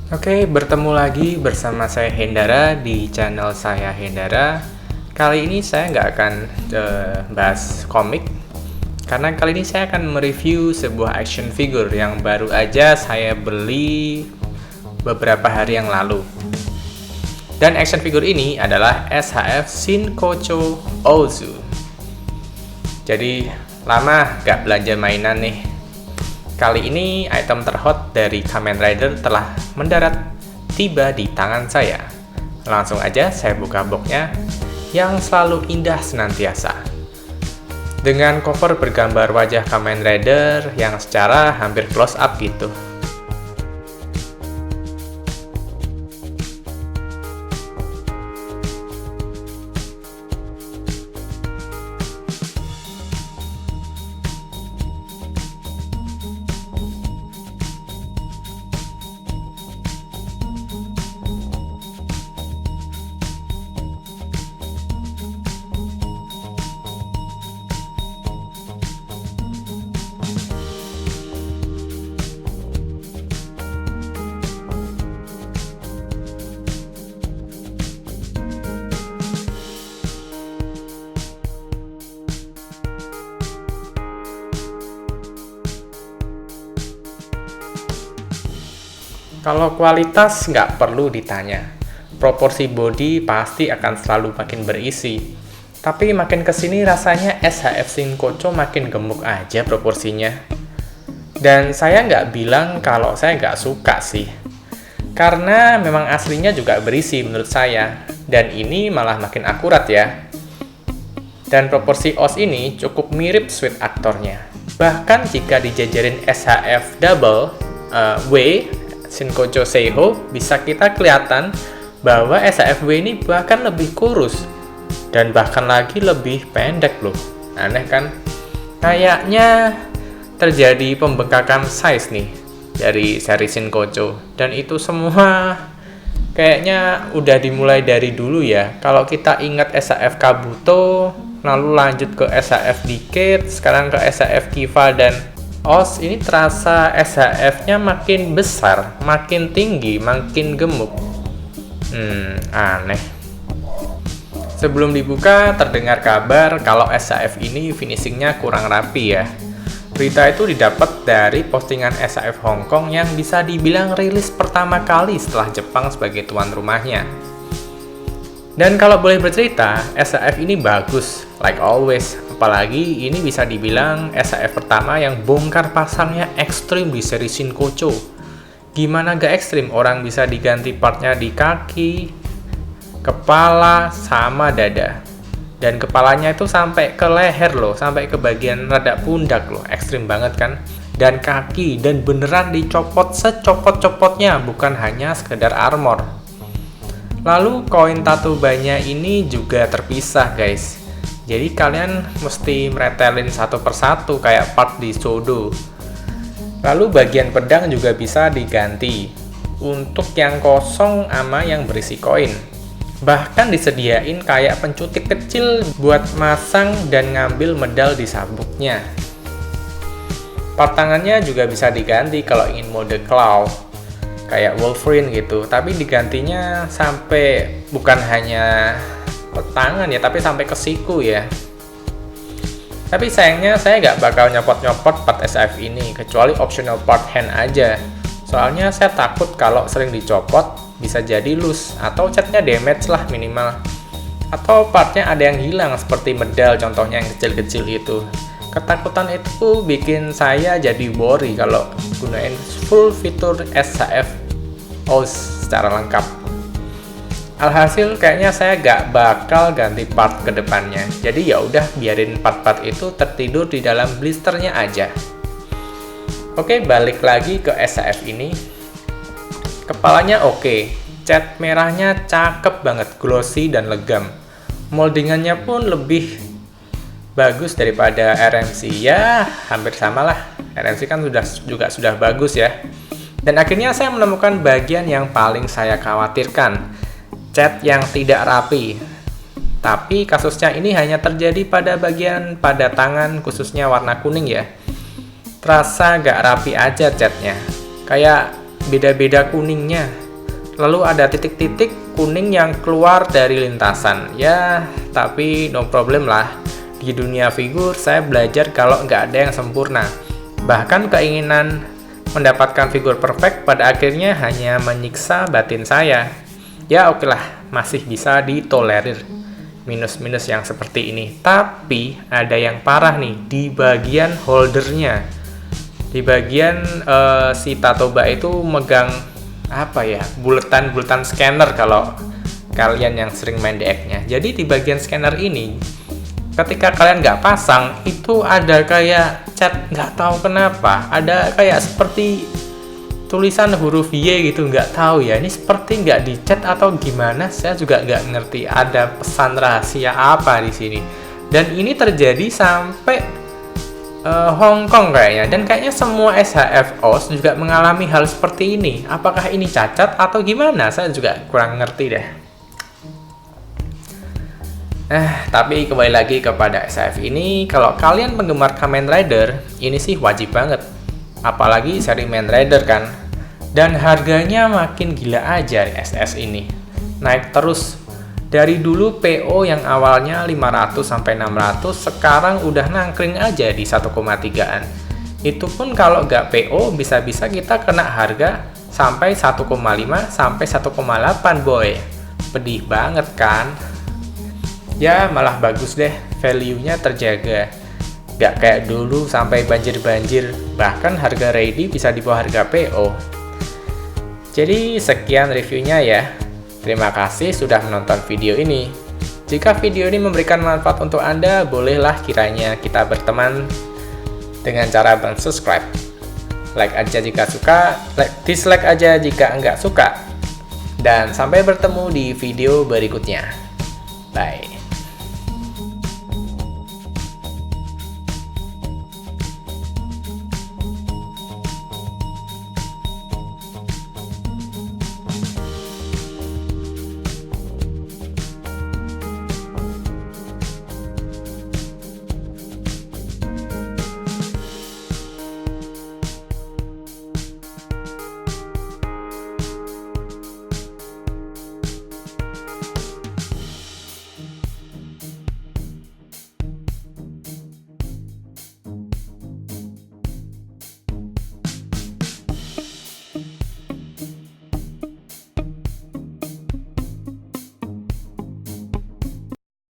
Oke, bertemu lagi bersama saya Hendara di channel saya Hendara. Kali ini saya nggak akan bahas komik, karena kali ini saya akan mereview sebuah action figure yang baru aja saya beli beberapa hari yang lalu. Dan action figure ini adalah SHF Shinkocho Ozu. Jadi lama nggak belanja mainan nih. Kali ini item terhot dari Kamen Rider telah mendarat tiba di tangan saya. Langsung aja saya buka boxnya yang selalu indah senantiasa. Dengan cover bergambar wajah Kamen Rider yang secara hampir close up gitu. Kalau kualitas nggak perlu ditanya, proporsi body pasti akan selalu makin berisi. Tapi makin kesini rasanya SHF Shinkocho makin gemuk aja proporsinya. Dan saya nggak bilang kalau saya nggak suka sih, karena memang aslinya juga berisi menurut saya. Dan ini malah makin akurat ya. Dan proporsi os ini cukup mirip suit aktornya. Bahkan jika dijajarin SHF double W Shinkocho Seiho, bisa kita kelihatan bahwa SHF-W ini bahkan lebih kurus dan bahkan lagi lebih pendek loh. Aneh kan? Kayaknya terjadi pembengkakan size nih dari seri Shinkocho, dan itu semua kayaknya udah dimulai dari dulu ya. Kalau kita ingat SHF Kabuto, lalu lanjut ke SHF Decade, sekarang ke SHF Kiva dan OS, ini terasa SHF-nya makin besar, makin tinggi, makin gemuk. Aneh. Sebelum dibuka, terdengar kabar kalau SHF ini finishingnya kurang rapi ya. Berita itu didapat dari postingan SHF Hong Kong yang bisa dibilang rilis pertama kali setelah Jepang sebagai tuan rumahnya. Dan kalau boleh bercerita, SHF ini bagus, like always. Apalagi ini bisa dibilang SHF pertama yang bongkar pasangnya ekstrim di seri Shinkocho. Gimana gak ekstrim? Orang bisa diganti partnya di kaki, kepala, sama dada. Dan kepalanya itu sampai ke leher loh, sampai ke bagian rada pundak loh. Ekstrim banget kan? Dan kaki, dan beneran dicopot secopot-copotnya, bukan hanya sekedar armor. Lalu koin tato bannya ini juga terpisah guys. Jadi kalian mesti meretelin satu persatu kayak part di Sodo. Lalu bagian pedang juga bisa diganti untuk yang kosong sama yang berisi koin. Bahkan disediain kayak pencutik kecil buat masang dan ngambil medal di sabuknya. Part tangannya juga bisa diganti kalau ingin mode claw, kayak Wolverine gitu. Tapi digantinya sampai bukan hanya tangan ya, tapi sampai ke siku ya. Tapi sayangnya saya nggak bakal nyopot-nyopot part SHF ini, kecuali optional part hand aja. Soalnya saya takut kalau sering dicopot bisa jadi loose atau catnya damage lah minimal. Atau partnya ada yang hilang seperti medal contohnya yang kecil-kecil itu. Ketakutan itu bikin saya jadi worry kalau gunain full fitur SHF OS secara lengkap. Alhasil kayaknya saya gak bakal ganti part ke depannya. Jadi ya udah biarin part-part itu tertidur di dalam blisternya aja. Oke, balik lagi ke SHF ini. Kepalanya oke. Cat merahnya cakep banget, glossy dan legam. Moldingannya pun lebih bagus daripada RMC. Ya, hampir sama lah. RMC kan juga sudah bagus ya. Dan akhirnya saya menemukan bagian yang paling saya khawatirkan. Cat yang tidak rapi. Tapi kasusnya ini hanya terjadi pada bagian pada tangan, khususnya warna kuning ya. Terasa gak rapi aja catnya. Kayak beda-beda kuningnya. Lalu ada titik-titik kuning yang keluar dari lintasan. Ya, tapi no problem lah. Di dunia figur, saya belajar kalau nggak ada yang sempurna. Bahkan keinginan mendapatkan figur perfect pada akhirnya hanya menyiksa batin saya. Ya oke lah, masih bisa ditolerir minus-minus yang seperti ini. Tapi ada yang parah nih di bagian holdernya. Di bagian si Tatoba itu megang apa ya, buletan scanner kalau kalian yang sering main DX-nya. Jadi di bagian scanner ini, ketika kalian nggak pasang, itu ada kayak cat, nggak tahu kenapa, ada kayak seperti tulisan huruf Y gitu, nggak tahu ya, ini seperti nggak dicat atau gimana, saya juga nggak ngerti ada pesan rahasia apa di sini. Dan ini terjadi sampai Hong Kong kayaknya, dan kayaknya semua SHF-OS juga mengalami hal seperti ini. Apakah ini cacat atau gimana? Saya juga kurang ngerti deh. Tapi kembali lagi kepada SHF ini, kalau kalian penggemar Kamen Rider, ini sih wajib banget. Apalagi seri Main Rider kan. Dan harganya makin gila aja SS ini. Naik terus. Dari dulu PO yang awalnya 500 sampai 600, sekarang udah nangkring aja di 1,3an. Itu pun kalau nggak PO, bisa-bisa kita kena harga sampai 1,5 sampai 1,8 boy. Pedih banget kan? Ya malah bagus deh, value-nya terjaga. Nggak kayak dulu sampai banjir-banjir, bahkan harga ready bisa di bawah harga PO. Jadi sekian reviewnya ya. Terima kasih sudah menonton video ini. Jika video ini memberikan manfaat untuk Anda, bolehlah kiranya kita berteman dengan cara subscribe. Like aja jika suka, dislike aja jika enggak suka. Dan sampai bertemu di video berikutnya. Bye.